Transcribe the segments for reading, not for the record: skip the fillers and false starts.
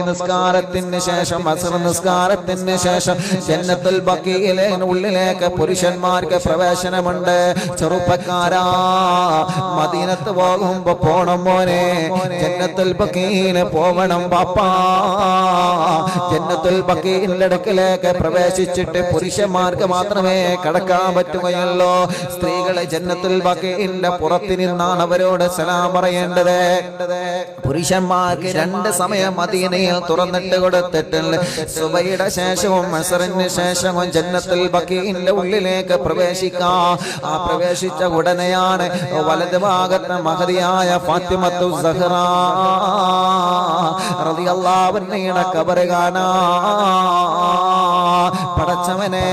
നിസ്കാരത്തിന് ശേഷം അസ്ർ നിസ്കാരത്തിന് ശേഷം ജന്നത്തുൽ ബഖീയിലെ ഉള്ളിലേക്ക് പുരുഷന്മാർക്ക് പ്രവേശനമുണ്ട്. ചെറുപ്പക്കാരാ, മദീനത്ത് പോകുമ്പോ പോണം മോനെ, ജന്നത്തുൽ ബഖീയിൽ പോകണം പാപ്പാ. ജന്നത്തുൽ ബഖീന്റെ അടുക്കലേക്ക് പ്രവേശിച്ചിട്ട് പുരുഷന്മാർക്ക് മാത്രമേ കടക്കാൻ പറ്റുകയുള്ളൂ. സ്ത്രീകളെ ജന്നത്തുൽ ബഖീന്റെ പുറത്ത് നിന്നാണ് അവരോട് സലാം പറയേണ്ടത്. പുരുഷന്മാർക്ക് 2 സമയം മദീനയിൽ തുറന്നിട്ട് കൊടുത്തിട്ടുണ്ട്. സുബഹിയുടെ ശേഷവും അസ്റിന് ശേഷവും ജന്നത്തുൽ ബഖീന്റെ ഉള്ളിലേക്ക് പ്രവേശിക്കാം. ആ പ്രവേശിച്ച ഉടനെയാണ് വലത് ഭാഗത്ത് മഹദിയായ ഫാത്തിമത്തു സഹ്റ റളിയല്ലാഹു അൻഹയുടെ ഖബർ കാണാ. പടച്ചവനെ,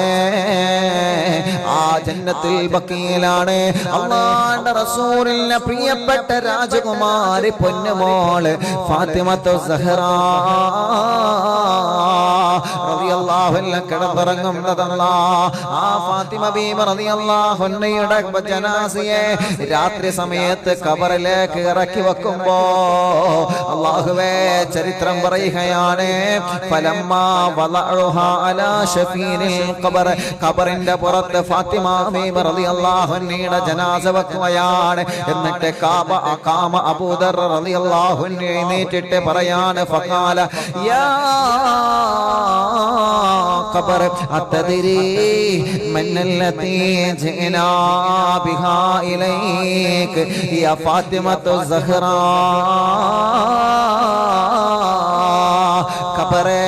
ആ ജന്നത്തുൽ ബഖീലാണ് അല്ലാഹുവിന്റെ റസൂലിന്റെ പ്രിയപ്പെട്ട രാജകുമാരി പൊന്നുമോള് ഫാത്തിമത്തു സഹ്റ റളിയല്ലാഹു അൻഹ കിടന്നുറങ്ങുന്നതല്ല. ആ ഫാത്തിമ ബീവി റളിയല്ലാഹു അൻഹയുടെ ജനാസയെ രാത്രി സമയത്ത് ഖബറിലേക്ക് ഇറക്കി വെക്കുമ്പോ അല്ലാഹുവേ ചരിത്രം പറയുകയാണ്, ഫലമ്മാ വലഉഹാ അലാ ശഫീനിൽ ഖബർ, ഖബറിന്റെ പുറത്ത് ഫാത്തിമ ബീവി റളിയല്ലാഹു അൻഹയുടെ ജനാസ വെക്കുകയാണ്. എന്നിട്ട് ഖാമ അബൂദർ റളിയല്ലാഹു അൻഹു എഴുന്നേറ്റിട്ട് പറയാണ്, ഫഖാല യാ ഖബർ അത്തദ്രി മന്നല്ലതി ജിനാ ബിഹാ ഇലൈക യാ ഫാത്തിമത്തു സഹ്റ. ഖബറേ,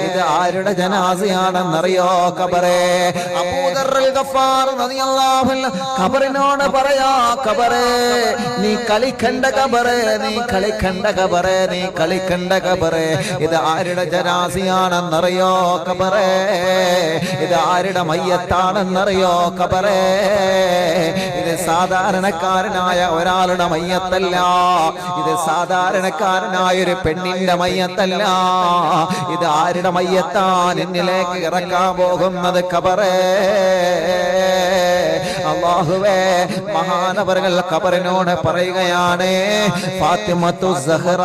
ഇത് ആരുടെ ജനാസയാണെന്നറിയോ? ഖബറേ, അബൂദർ ഗഫാർ റളിയല്ലാഹു അൻഹു ഖബറിനോട് പറയാ, ഖബറേ നീ കളിക്കണ്ട ഖബറേ, നീ കളിക്കണ്ട ഖബറേ, നീ കളിക്കണ്ട ഖബറേ. ഇത് ആരുടെ ജനാസയാണെന്നറിയോ? ഖബറേ, ഇത് ആരുടെ മയ്യത്താണെന്നറിയോ? ഖബറേ, ഇത് സാധാരണക്കാരനായ ഒരാളുടെ മയ്യത്തല്ല, ഇത് സാധാരണക്കാരനായ ഒരു പെണ്ണിന്റെ മയ്യത്തല്ല. ഇത് ആരുടെ മയ്യത്താൻ എന്നിലേക്ക് ഇറക്കാൻ പോകുന്നത്? ഖബറേ. അല്ലാഹുവേ, മഹാനവറുകൾ ഖബറിനോട് പറയുകയാണ്, ഫാത്തിമത്തു സഹ്റ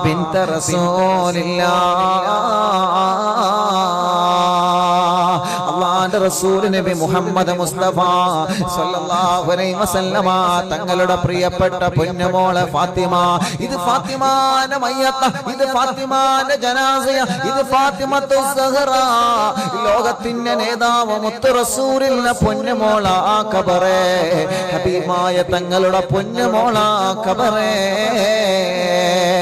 ബിൻത് റസൂലില്ലാഹ്, അല്ലാഹുവിന്റെ റസൂൽ നബി മുഹമ്മദ് മുസ്തഫ സല്ലല്ലാഹു അലൈഹി വസല്ലമ തങ്ങളുടെ പ്രിയപ്പെട്ട പൊന്നുമോളെ ഫാത്തിമ. ഇത് ഫാത്തിമാന്റെ മയ്യത്ത, ഇത് ഫാത്തിമാന്റെ ജനാസയ, ഇത് ഫാത്തിമത്തു സഹ്റ, ലോകത്തിന്റെ നേതാവ് മുത്ത് റസൂലിന്റെ പൊന്നുമോള ഖബറേ, ഹബീബായ തങ്ങളുടെ പൊന്നുമോള ഖബറേ.